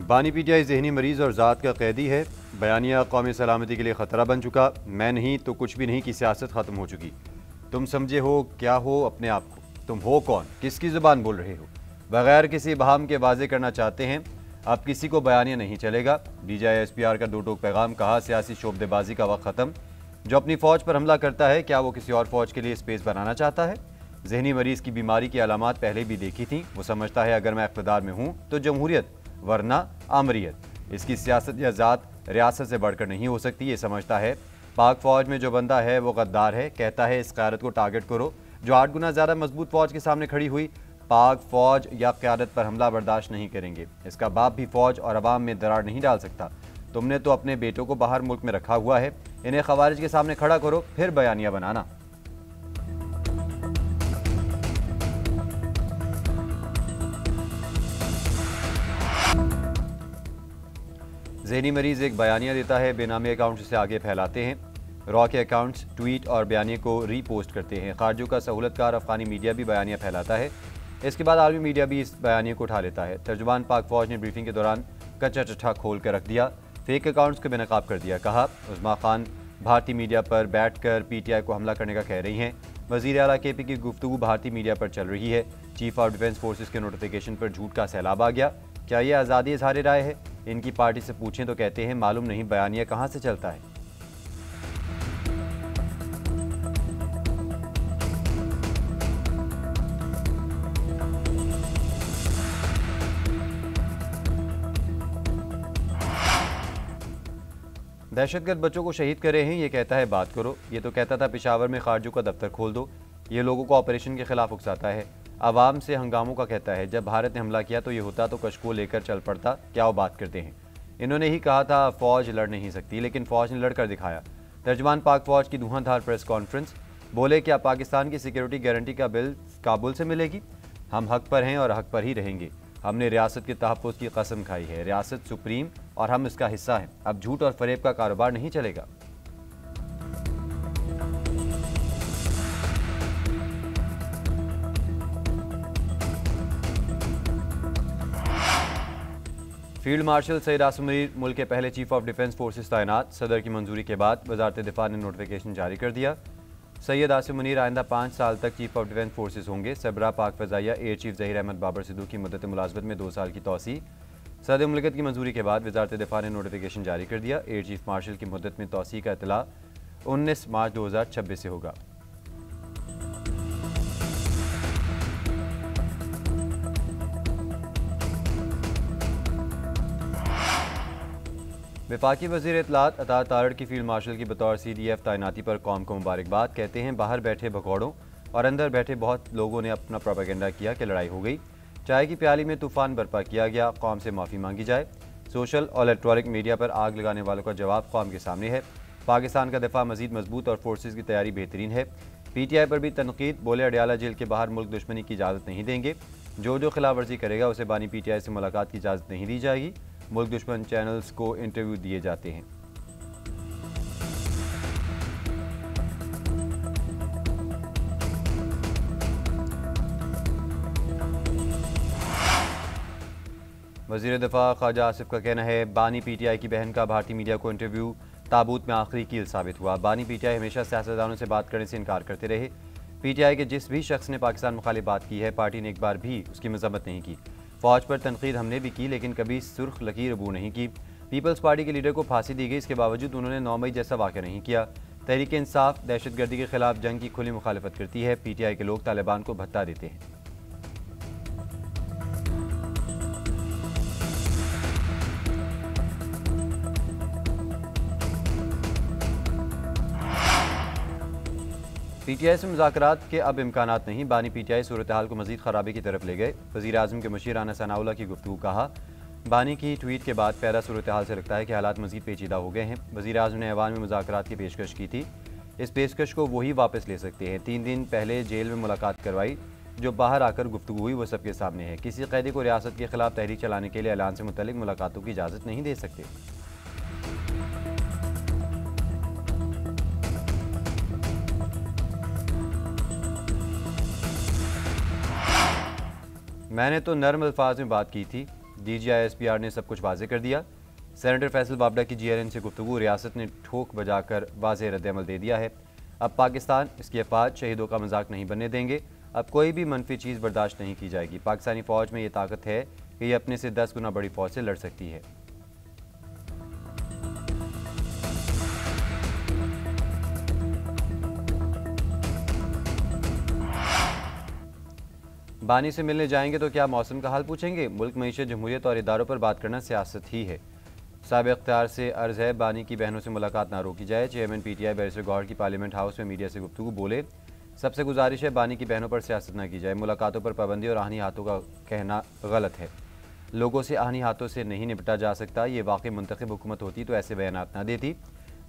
बानी पीटीआई जहनी मरीज़ और ज़ात का कैदी है। बयानिया कौमी सलामती के लिए ख़तरा बन चुका। मैं नहीं तो कुछ भी नहीं की सियासत ख़त्म हो चुकी। तुम समझे हो क्या हो अपने आप को? तुम हो कौन? किसकी ज़ुबान बोल रहे हो? बगैर किसी बहाम के वाजे करना चाहते हैं। अब किसी को बयानिया नहीं चलेगा। DJI-SPR का दो टोक पैगाम। कहा सियासी शोबदेबाजी का वक्त ख़त्म। जो अपनी फ़ौज पर हमला करता है क्या वो किसी और फ़ौज के लिए स्पेस बनाना चाहता है? जहनी मरीज़ की बीमारी की अलामात पहले भी देखी थी। वो समझता है अगर मैं इक़्तिदार में हूँ तो जमहूरियत वरना आमरीत। इसकी सियासत या ज़ात रियासत से बढ़कर नहीं हो सकती। ये समझता है पाक फ़ौज में जो बंदा है वो गद्दार है। कहता है इस क़यादत को टारगेट करो जो 8 गुना ज़्यादा मजबूत फ़ौज के सामने खड़ी हुई। पाक फ़ौज या क़यादत पर हमला बर्दाश्त नहीं करेंगे। इसका बाप भी फ़ौज और अवाम में दरार नहीं डाल सकता। तुमने तो अपने बेटों को बाहर मुल्क में रखा हुआ है। इन्हें ख़वारिज के सामने खड़ा करो फिर बयानिया बनाना। ज़हनी मरीज़ एक बयानिया देता है। बेनामी अकाउंट्स इसे आगे फैलाते हैं। रॉ के अकाउंट्स ट्वीट और बयानिया को रीपोस्ट करते हैं। खारजों का सहूलतकार अफ़गानी मीडिया भी बयानिया फैलाता है। इसके बाद आलमी मीडिया भी इस बयानिया को उठा लेता है। तर्जुमान पाक फ़ौज ने ब्रीफिंग के दौरान कच्चा चट्ठा खोल कर रख दिया। फेक अकाउंट्स को बेनकाब कर दिया। कहा उस्मा खान भारतीय मीडिया पर बैठ कर PTI को हमला करने का कह रही हैं। वज़ीर आला KP की गुफ्तगू भारतीय मीडिया पर चल रही है। चीफ ऑफ डिफेंस फोर्सेस के नोटिफिकेशन पर झूठ का सैलाब आ गया। क्या ये आज़ादी इज़हार राय है? इनकी पार्टी से पूछें तो कहते हैं मालूम नहीं बयानिया कहाँ से चलता है। दहशतगर्द बच्चों को शहीद कर रहे हैं। ये कहता है बात करो। ये तो कहता था पेशावर में खारजों का दफ्तर खोल दो। ये लोगों को ऑपरेशन के खिलाफ उकसाता है। आवाम से हंगामों का कहता है। जब भारत ने हमला किया तो ये होता तो कशको लेकर चल पड़ता। क्या वो बात करते हैं? इन्होंने ही कहा था फ़ौज लड़ नहीं सकती लेकिन फ़ौज ने लड़कर दिखाया। तर्जमान पाक फ़ौज की धुआंधार प्रेस कॉन्फ्रेंस। बोले क्या पाकिस्तान की सिक्योरिटी गारंटी का बिल काबुल से मिलेगी? हम हक पर हैं और हक पर ही रहेंगे। हमने रियासत के तहफ़्फ़ुज़ की कसम खाई है। रियासत सुप्रीम और हम इसका हिस्सा हैं। अब झूठ और फरेब का कारोबार नहीं चलेगा। फील्ड मार्शल सैयद आसिम मुनीर मुल्क के पहले चीफ ऑफ डिफेंस फोर्सेस तैनात। सदर की मंजूरी के बाद वजारत दिफा ने नोटिफिकेशन जारी कर दिया। सैयद आसिम मुनीर आइंदा 5 साल तक चीफ ऑफ डिफेंस फोर्सेस होंगे। सबरा पाक फ़ज़ाइया एयर चीफ ज़हीर अहमद बाबर सिद्दू की मुद्दत मुलाज़मत में 2 साल की तौसी। सदर मुमलिकत की मंजूरी के बाद वजारत दिफा ने नोटिफिकेशन जारी कर दिया। एयर चीफ मार्शल की मुद्दत में तौसी का इतला 19 मार्च 2026 से होगा। वफाकी वज़ीर इत्तलात अता तारड़ की फील्ड मार्शल की बतौर CDF तैनाती पर कौम को मुबारकबाद। कहते हैं बाहर बैठे भगौड़ों और अंदर बैठे बहुत लोगों ने अपना प्रोपेगेंडा किया कि लड़ाई हो गई। चाय की प्याली में तूफ़ान बर्पा किया गया। कौम से माफ़ी मांगी जाए। सोशल और इलेक्ट्रॉनिक मीडिया पर आग लगाने वालों का जवाब कौम के सामने है। पाकिस्तान का दिफा मज़ीद मजबूत और फोर्सेस की तैयारी बेहतरीन है। PTI पर भी तनकीद। बोले अडियाला जेल के बाहर मुल्क दुश्मनी की इजाज़त नहीं देंगे। जो खिलाफ वर्जी करेगा उसे बानी PTI से मुलाकात की इजाज़त नहीं दी जाएगी। मुल्क दुश्मन चैनल्स को इंटरव्यू दिए जाते हैं। वज़ीर दिफा ख्वाजा आसिफ का कहना है बानी PTI की बहन का भारतीय मीडिया को इंटरव्यू ताबूत में आखिरी कील साबित हुआ। बानी PTI हमेशा सियासतदानों से बात करने से इनकार करते रहे। PTI के जिस भी शख्स ने पाकिस्तान मुखालिफ बात की है पार्टी ने एक बार भी उसकी मजम्मत नहीं की। फ़ौज पर तनकीद हमने भी की लेकिन कभी सुर्ख लकीर अबूर नहीं की। पीपल्स पार्टी के लीडर को फांसी दी गई। इसके बावजूद उन्होंने 9 मई जैसा वाक़या नहीं किया। तहरीक इंसाफ दहशतगर्दी के खिलाफ जंग की खुली मुखालफत करती है। PTI के लोग तालिबान को भत्ता देते हैं। PTI से मुज़ाकरात के अब इम्कानात नहीं। बानी PTI सूरत हाल को मज़ीद ख़राबी की तरफ ले गए। वज़ीर आज़म के मुशीर राना सनाउल्लाह की गुफ्तगू। कहा बानी की ट्वीट के बाद पैदा सूरत हाल से लगता है कि हालात मज़ीद पेचीदा हो गए हैं। वज़ीर आज़म ने ऐवान में मुज़ाकरात की पेशकश की थी। इस पेशकश को वही वापस ले सकते हैं। 3 दिन पहले जेल में मुलाकात करवाई। जो बाहर आकर गुफ्तगू हुई वो सबके सामने है। किसी कैदी को रियासत के खिलाफ तहरीक चलाने के लिए ऐलान से मुतल्लिक मुलाकातों की इजाज़त नहीं दे सकते। मैंने तो नर्म अल्फाज में बात की थी। DGISPR ने सब कुछ वाजे कर दिया। सेनेटर फैसल वाबडा की GRN से गुफ्तगू, रियासत ने ठोक बजाकर वाज़ेह रद्द-ए-अमल दे दिया है। अब पाकिस्तान, इसकी अफवाज शहीदों का मजाक नहीं बनने देंगे। अब कोई भी मनफी चीज़ बर्दाश्त नहीं की जाएगी। पाकिस्तानी फ़ौज में ये ताकत है कि ये अपने से 10 गुना बड़ी फ़ौज से लड़ सकती है। बानी से मिलने जाएंगे तो क्या मौसम का हाल पूछेंगे? मुल्क, मईशत, जमहूरियत और इदारों पर बात करना सियासत ही है। साबिक़ इख्तियार से अर्ज़ है बानी की बहनों से मुलाकात ना रोकी जाए। चेयरमैन PTI बैरिस्टर गौहर की पार्लियामेंट हाउस में मीडिया से गुफ्तगू, बोले सबसे गुजारिश है बानी की बहनों पर सियासत न की जाए। मुलाकातों पर पाबंदी और आहनी हाथों का कहना गलत है। लोगों से आहनी हाथों से नहीं निपटा जा सकता। ये वाकई मुंतखब हुकूमत होती तो ऐसे बयानात ना देती।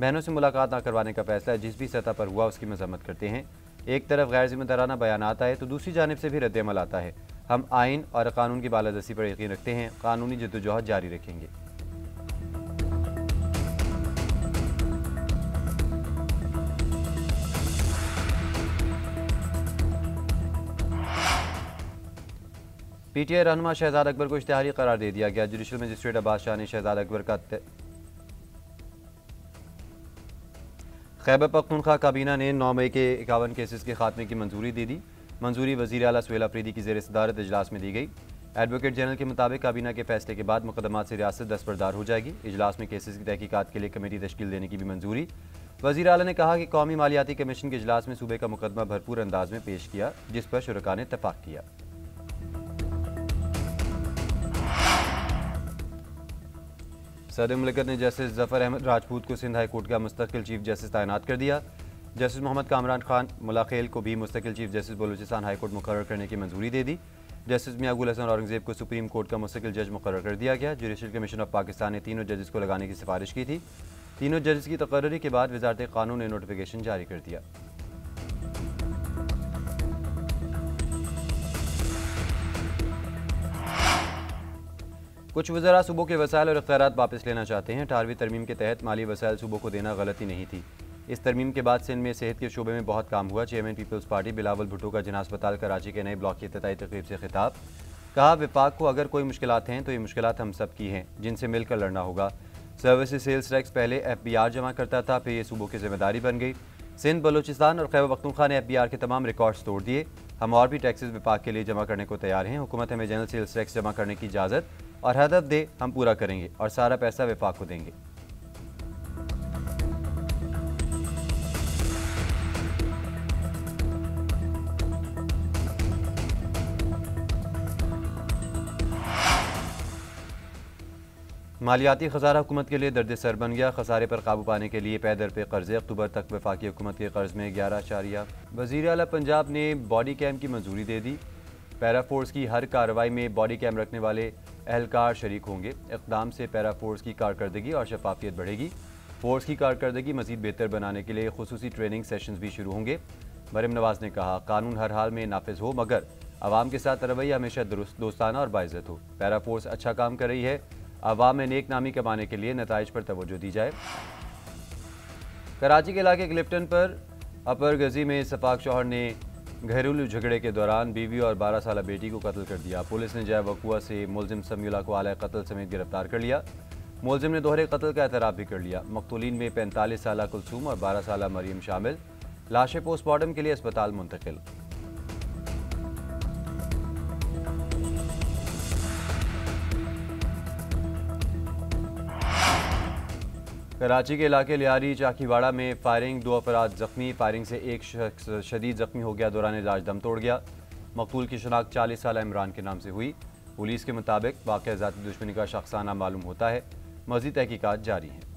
बहनों से मुलाकात ना करवाने का फैसला जिस भी सतह पर हुआ उसकी मजम्मत करते हैं। एक तरफ गैर जिम्मेदाराना बयानात आए तो दूसरी जानिब से भी रद्द-ए-अमल आता है। हम आइन और कानून की बालादस्ती पर यकीन रखते हैं। कानूनी जद्दोजहद जारी रखेंगे। PTI रहनुमा शहजाद अकबर को इश्तिहारी करार दे दिया गया। जुडिशल मजिस्ट्रेट अब्बास शाह ने शहजाद अकबर का खैबर पख्तूनख्वा काबीना ने 9 मई के 51 केसेस के खात्मे की मंजूरी दे दी। मंजूरी वज़ीर आला सुहेल अफरीदी की ज़ेर सदारत इजलास में दी गई। एडवोकेट जनरल के मुताबिक काबीना के फैसले के बाद मुकदमात से रियासत दस्तबरदार हो जाएगी। इजलास में केसेस की तहकीकात के लिए कमेटी तश्कील देने की भी मंजूरी। वज़ीर आला ने कहा कि कौमी मालियाती कमीशन के इजलास में सूबे का मुकदमा भरपूर अंदाज में पेश किया, जिस पर शुरका ने इत्तफाक किया। सदर मुमलिकत ने जस्टिस जफर अहमद राजपूत को सिंध हाई कोर्ट का मुस्तकिल चीफ जस्टिस तैनात कर दिया। जस्टिस मोहम्मद कामरान खान मुलाखेल को भी मुस्तकिल chief justice Balochistan high court मुकर्रर करने की मंजूरी दे दी। जस्टिस मियां गुल हसन औरंगजेब को सुप्रीम कोर्ट का मुस्तकिल जज मुकर्रर कर दिया गया। जुडिशल कमीशन ऑफ पाकिस्तान ने तीनों जजेस को लगाने की सिफारिश की थी। तीनों जजेस की तकर्री के बाद वजारत कानून ने नोटिफिकेशन जारी कर दिया। कुछ वज़रा सूबों के वसाइल और इख्तियारात वापस लेना चाहते हैं। 18वीं तरमीम के तहत माली वसाइल सूबों को देना गलती नहीं थी। इस तरमीम के बाद सिंध में सेहत के शोबे में बहुत काम हुआ। चेयरमैन पीपल्स पार्टी बिलावल भुट्टो का जिना अस्पताल कराची के नए ब्लॉक की इफ्तिताई तकरीब से खिताब। कहा, विफाक को अगर कोई मुश्किलात हैं तो ये मुश्किलात हम सब की हैं, जिनसे मिलकर लड़ना होगा। सर्विसेज सेल्स टैक्स पहले FBR जमा करता था, फिर ये सूबों की जिम्मेदारी बन गई। सिंध, बलूचिस्तान और खैबर पख्तूनख्वा ने FBR के तमाम रिकॉर्ड्स तोड़ दिए। हम और भी टैक्सेस विफाक के लिए जमा करने को तैयार हैं। हुकूमत हमें जनरल सेल्स टैक्स जमा करने की इजाज़त और हदफ दे, हम पूरा करेंगे और सारा पैसा विफाक को देंगे। मालियाती खजाना हुकूमत के लिए दर्द सर बन गया। खसारे पर काबू पाने के लिए पैदर पे कर्जे। अक्टूबर तक वफाकी हुकूमत के कर्ज में 11 वज़ीर आला पंजाब ने बॉडी कैम की मंजूरी दे दी। पैरा फोर्स की हर कार्रवाई में बॉडी कैम रखने वाले एहलकार शरीक होंगे। इक़दाम से पैरा फोर्स की कारकर्दगी और शफाफियत बढ़ेगी। फोर्स की कारकर्दगी मज़ीद बेहतर बनाने के लिए खुसूसी ट्रेनिंग सेशंस भी शुरू होंगे। मरीम नवाज़ ने कहा, कानून हर हाल में नाफिज हो मगर आवाम के साथ रवैया हमेशा दोस्ताना और बाइज़्ज़त हो। पैरा फोर्स अच्छा काम कर रही है। आवाम में नेक नामी कमाने के लिए नताइज पर तवज्जो दी जाए। कराची के इलाके क्लिफ्टन पर अपर गजी में सफाक शौहर ने घरेलू झगड़े के दौरान बीवी और 12 साल बेटी को कत्ल कर दिया। पुलिस ने जय वकुआ से मुलजिम समीउल्लाह को आला कत्ल समेत गिरफ्तार कर लिया। मुलजिम ने दोहरे कत्ल का एतराफ़ भी कर लिया। मकतूलीन में 45 साल कुलसूम और 12 साल मरियम शामिल। लाशें पोस्टमार्टम के लिए अस्पताल मुंतकिल। कराची के इलाके लियारी चाकीवाड़ा में फायरिंग, 2 अफराद जख्मी। फायरिंग से एक शख्स शदीद जख्मी हो गया, दौरान इलाज दम तोड़ गया। मकतूल की शनाख्त 40 साल इमरान के नाम से हुई। पुलिस के मुताबिक वाक़या ज़ाती दुश्मनी का शख्साना मालूम होता है। मज़ीद तहकीकात जारी हैं।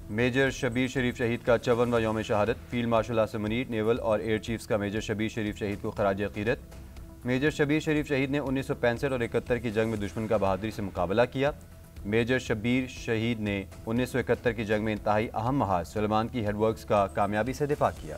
मेजर शबीर शरीफ शहीद का 54वां यौम शहादत। Field marshal Asim Munir, naval और एयर चीफ्स का मेजर शबीर शरीफ शहीद को खराज अकीदत। मेजर शबीर शरीफ शहीद ने 1965 और 71 की जंग में दुश्मन का बहादुरी से मुकाबला किया। मेजर शबीर शहीद ने 1971 की जंग में इंतहाई अहम महाज सुलेमान की हेडवर्क्स का कामयाबी से दिफा किया।